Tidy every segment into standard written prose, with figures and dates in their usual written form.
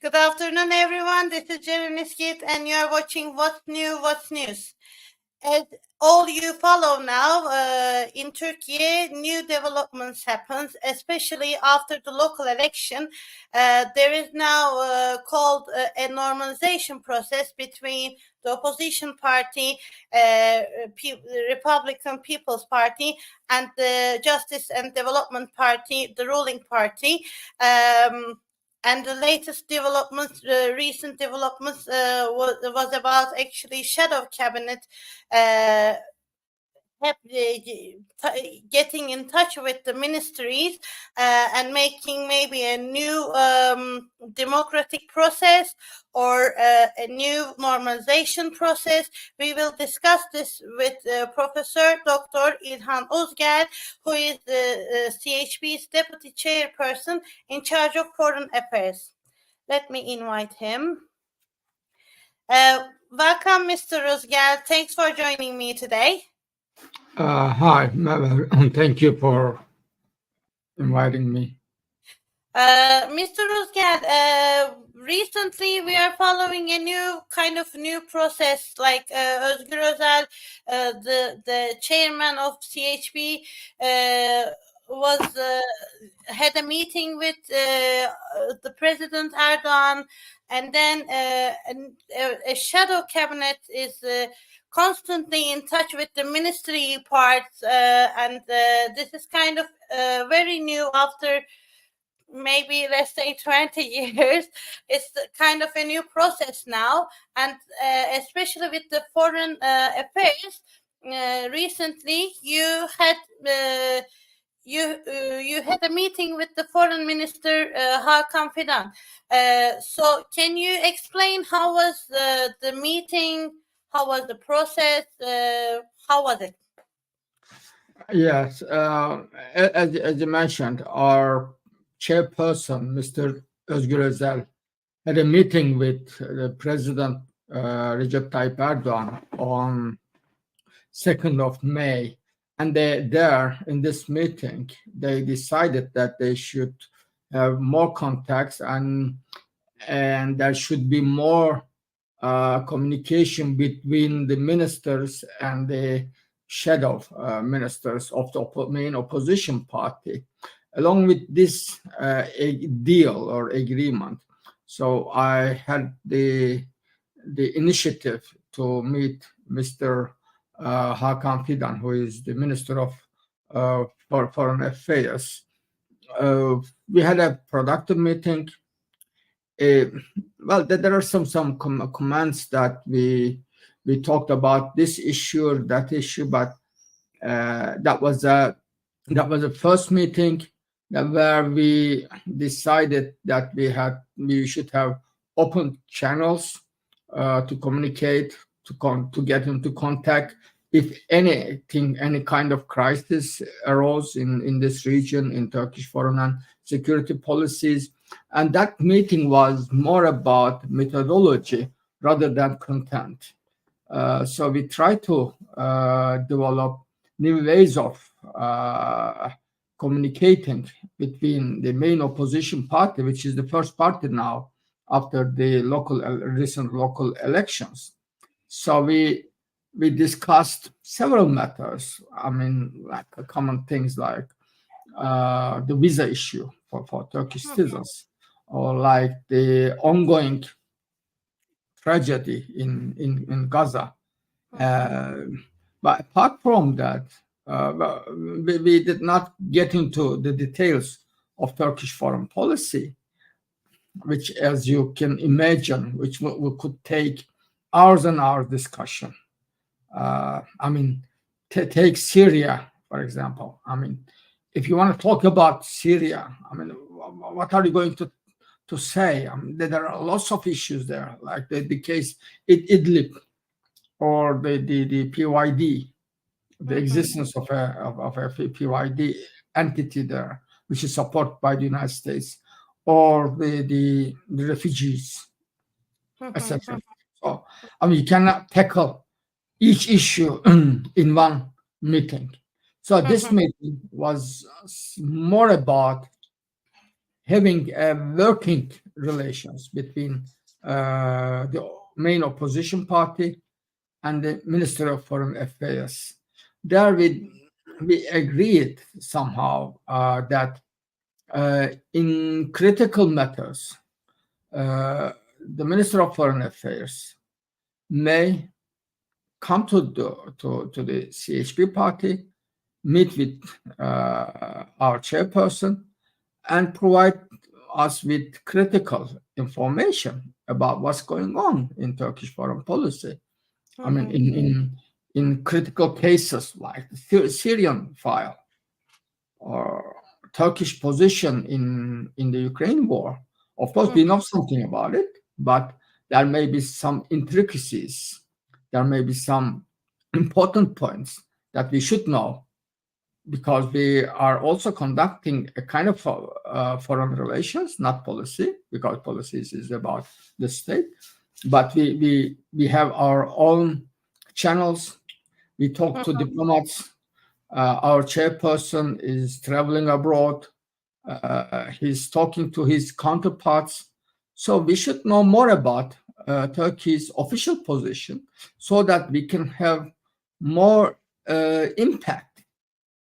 Good afternoon, everyone. This is İskit, and you are watching What's New, What's News. As all you follow now, in Turkey, new developments happens, especially after the local election. There is now called a normalization process between the opposition party, Republican People's Party, and the Justice and Development Party, the ruling party. And the latest developments, recent developments, was about actually shadow cabinet getting in touch with the ministries and making maybe a new democratic process or a new normalization process. We will discuss this with Professor Dr. İlhan Uzgel, who is the CHP's Deputy Chairperson in charge of Foreign Affairs. Let me invite him. Welcome, Mr. Uzgel. Thanks for joining me today. Hi, thank you for inviting me. Mr. Uzgel, recently we are following a new process, like Özgür Özel, the chairman of CHP, had a meeting with the President Erdogan, and then a shadow cabinet is constantly in touch with the ministry parts, and this is kind of very new after maybe, let's say, 20 years. It's kind of a new process now, and especially with the foreign affairs. Recently, you had a meeting with the foreign minister, Hakan Fidan. So can you explain how was the meeting? How was the process? How was it? Yes, as you mentioned, our chairperson, Mr. Özgür Özel, had a meeting with the President Recep Tayyip Erdogan on 2nd of May. And there, in this meeting, they decided that they should have more contacts and there should be more communication between the ministers and the shadow ministers of the main opposition party, along with this deal or agreement. So I had the initiative to meet Mr. Hakan Fidan, who is the Minister of Foreign Affairs. We had a productive meeting. Well, there are some comments that we talked about this issue or that issue, but that was the first meeting where we decided that we should have open channels to communicate, to get into contact if any kind of crisis arose in this region, in Turkish foreign and security policies. And that meeting was more about methodology rather than content. So we try to develop new ways of communicating between the main opposition party, which is the first party now after the recent local elections. So we discussed several matters. I mean, like common things like the visa issue for Turkish citizens, or like the ongoing tragedy in Gaza. But apart from that, we did not get into the details of Turkish foreign policy, which, as you can imagine, which we could take hours and hours discussion. I mean, take Syria, for example. I mean, if you want to talk about Syria, I mean, what are you going to say? I mean, there are lots of issues there, like the case Idlib, or the PYD, the existence of a PYD entity there, which is supported by the United States, or the refugees, etc. So, I mean, you cannot tackle each issue in one meeting. So this meeting was more about having a working relations between the main opposition party and the Minister of Foreign Affairs. There we agreed somehow that in critical matters, the Minister of Foreign Affairs may come to the CHP party, meet with our chairperson, and provide us with critical information about what's going on in Turkish foreign policy. I mean, in critical cases like the Syrian file or Turkish position in the Ukraine war. Of course, we know something about it, but there may be some intricacies. There may be some important points that we should know, because we are also conducting a kind of foreign relations, not policy, because policies is about the state. But we have our own channels. We talk to diplomats. Our chairperson is traveling abroad. He's talking to his counterparts. So we should know more about Turkey's official position so that we can have more impact.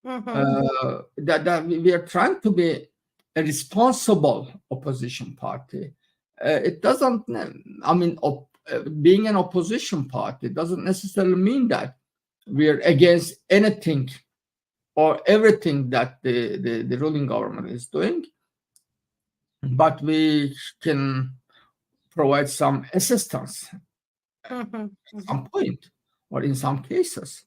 That we are trying to be a responsible opposition party. It doesn't, I mean, being an opposition party doesn't necessarily mean that we are against anything or everything that the ruling government is doing, but we can provide some assistance at some point or in some cases,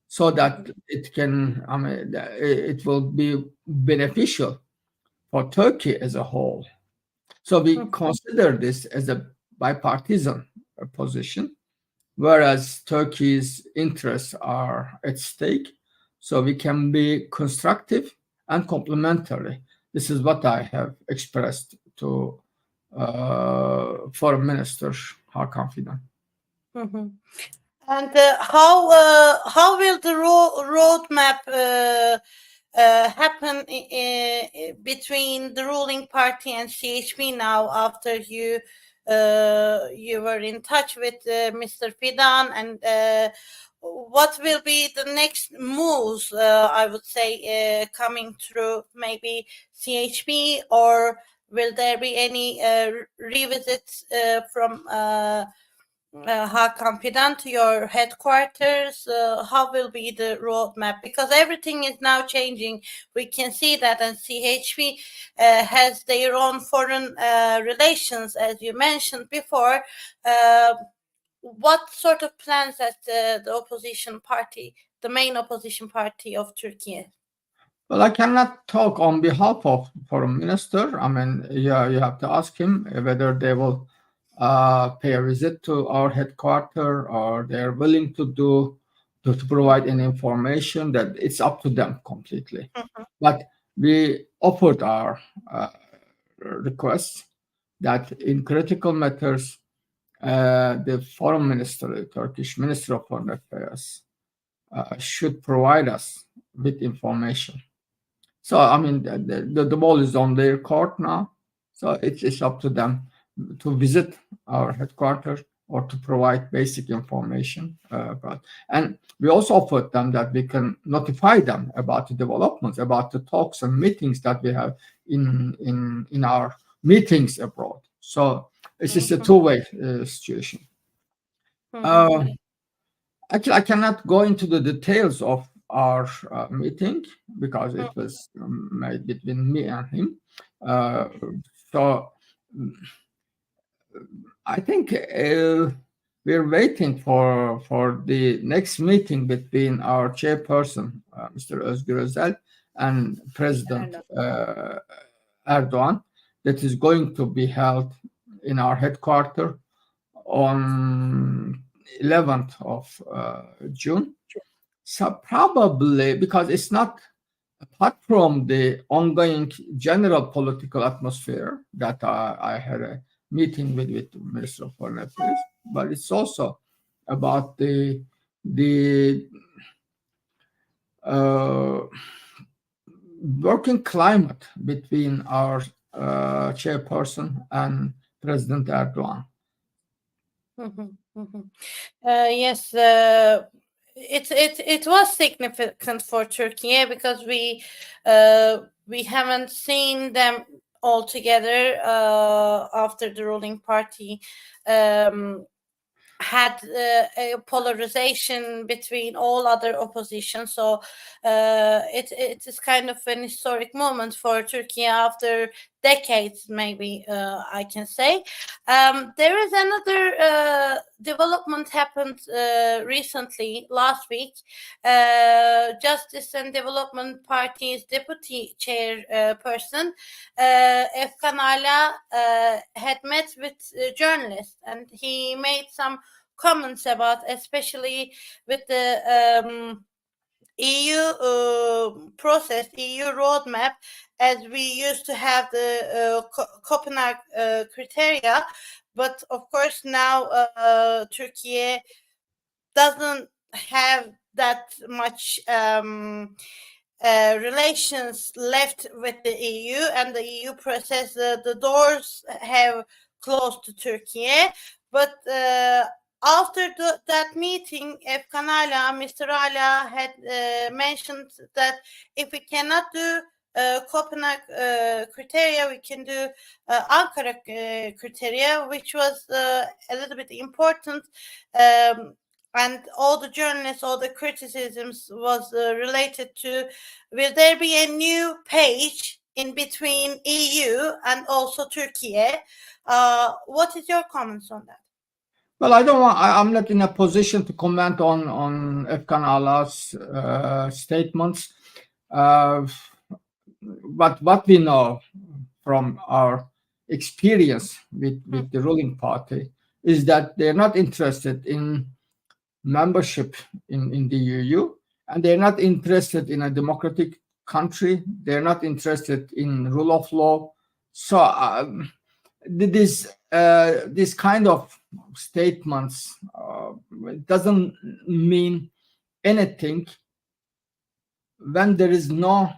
so that it can, I mean, it will be beneficial for Turkey as a whole. So we consider this as a bipartisan position, whereas Turkey's interests are at stake. So we can be constructive and complementary. This is what I have expressed to Foreign Minister Hakan Fidan. And how will the roadmap happen between the ruling party and CHP now, after you were in touch with Mr. Fidan, and what will be the next moves, I would say, coming through maybe CHP, or will there be any revisits from Hakan Fidan to your headquarters? How will be the roadmap? Because everything is now changing. We can see that, and CHP has their own foreign relations, as you mentioned before. What sort of plans has the opposition party, the main opposition party of Turkey? Well, I cannot talk on behalf of Foreign Minister. I mean, you have to ask him whether they will pay a visit to our headquarters, or they're willing to provide any information. That it's up to them completely. But we offered our request that in critical matters, the Foreign Minister, the Turkish Minister of Foreign Affairs, should provide us with information. So, I mean, the ball is on their court now. So it's up to them to visit our headquarters or to provide basic information. And we also offered them that we can notify them about the developments, about the talks and meetings that we have in our meetings abroad. So it's just a two-way situation. Actually, I cannot go into the details of our meeting because it was made between me and him. So I think we're waiting for the next meeting between our chairperson, Mr. Özgür Özel, and President Erdogan, that is going to be held in our headquarters on 11th of June. So probably, because it's not, apart from the ongoing general political atmosphere that I had a meeting with the Minister of Foreign Affairs, but it's also about the working climate between our chairperson and President Erdogan. Yes, it was significant for Turkey because we haven't seen them all together after the ruling party had a polarization between all other opposition. So it is kind of an historic moment for Turkey after decades, maybe I can say. There is another development happened recently, last week. Justice and Development Party's Deputy Chairperson, Efkan Ala, had met with journalists, and he made some comments about, especially with the EU process, EU roadmap, as we used to have the Copenhagen criteria, but of course now Turkey doesn't have that much relations left with the EU, and the EU process, the doors have closed to Turkey. But after that meeting, Efkan Ala, Mr. Ala had mentioned that if we cannot do Copenhagen criteria, we can do Ankara criteria, which was a little bit important. And all the journalists, all the criticisms was related to, will there be a new page in between EU and also Turkey? What is your comments on that? Well, I'm not in a position to comment on Efkan Ala's statements. But what we know from our experience with the ruling party is that they're not interested in membership in the EU, and they're not interested in a democratic country. They're not interested in rule of law. So this kind of statements doesn't mean anything when there is no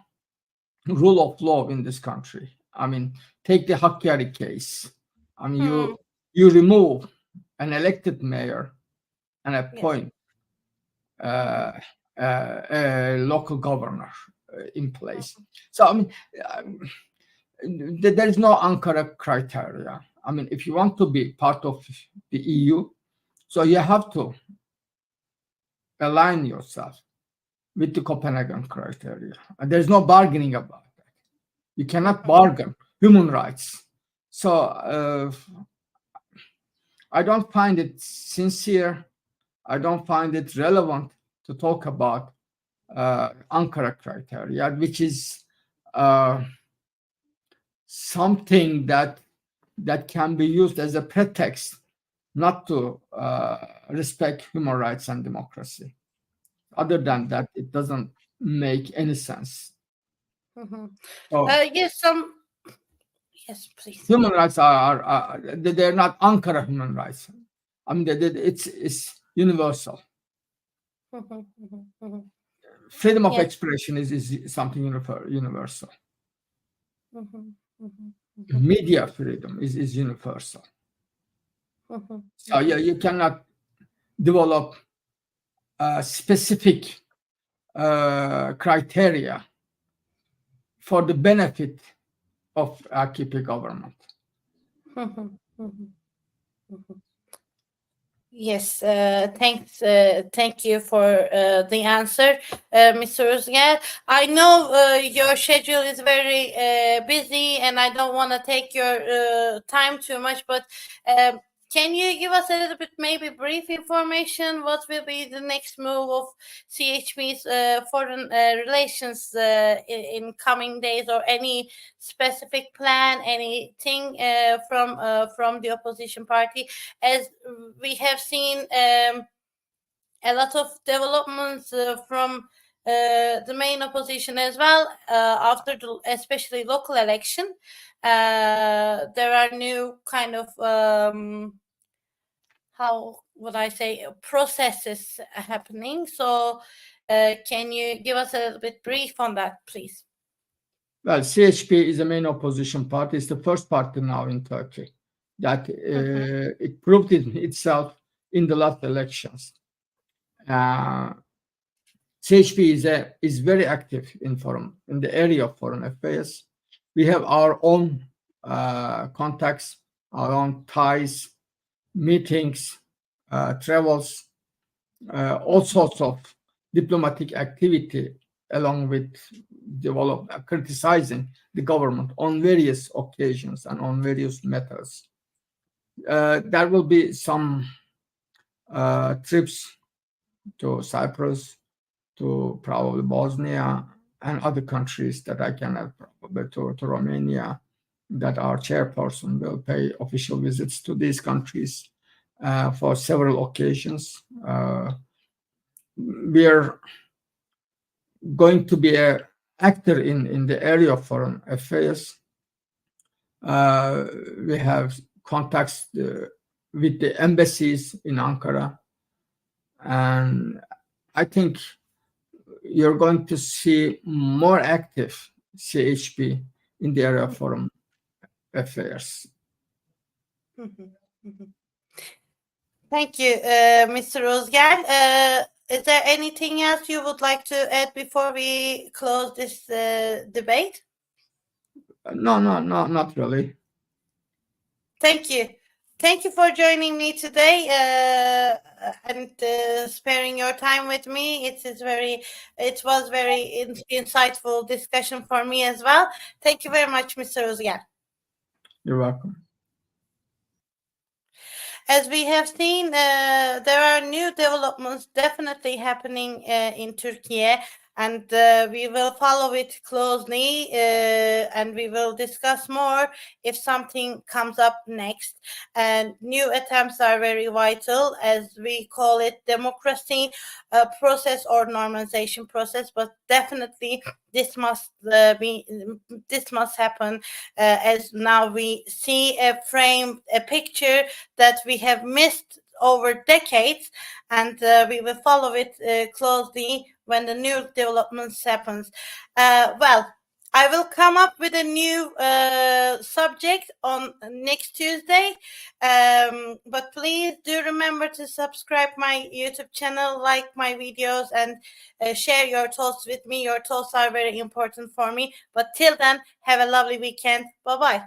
rule of law in this country. I mean, take the Hakkari case. I mean, you remove an elected mayor and appoint a local governor in place. So I mean, there is no Ankara criteria. I mean, if you want to be part of the EU, so you have to align yourself with the Copenhagen criteria. And there's no bargaining about that. You cannot bargain human rights. So I don't find it sincere. I don't find it relevant to talk about Ankara criteria, which is something that can be used as a pretext not to respect human rights and democracy. Other than that, it doesn't make any sense. Yes, please. Human rights are they're not Ankara human rights. I mean, it's universal. Freedom of expression is something universal. Media freedom is universal. So you cannot develop specific criteria for the benefit of AKP government. Yes, thanks. Thank you for the answer, Mr. Uzgel. I know your schedule is very busy, and I don't want to take your time too much, but can you give us a little bit, maybe brief information? What will be the next move of CHP's foreign relations in coming days, or any specific plan, anything from the opposition party? As we have seen a lot of developments from the main opposition as well after especially local election. There are new kind of how would I say, processes happening. So can you give us a little bit brief on that, please? Well, CHP is the main opposition party. It's the first party now in Turkey that it proved itself in the last elections. CHP is very active in the area of foreign affairs. We have our own contacts, our own ties, meetings, travels, all sorts of diplomatic activity, along with criticizing the government on various occasions and on various matters. There will be some trips to Cyprus, to probably Bosnia and other countries that I can add, probably to Romania, that our chairperson will pay official visits to these countries for several occasions. We are going to be an actor in the area of foreign affairs. We have contacts with the embassies in Ankara, and I think you're going to see more active CHP in the area of foreign affairs. Thank you, Mr. Uzgel. Is there anything else you would like to add before we close this debate? No, not really. Thank you. Thank you for joining me today and sparing your time with me. It was very insightful discussion for me as well. Thank you very much, Mr. Uzgel. You're welcome. As we have seen, there are new developments definitely happening in Turkey, and we will follow it closely, and we will discuss more if something comes up next. And new attempts are very vital, as we call it, democracy process or normalization process. But definitely, this must happen, as now we see a picture that we have missed over decades, and we will follow it closely when the new developments happens. Well, I will come up with a new subject on next Tuesday, but please do remember to subscribe my YouTube channel, like my videos, and share your thoughts with me. Your thoughts are very important for me. But till then, have a lovely weekend. Bye-bye.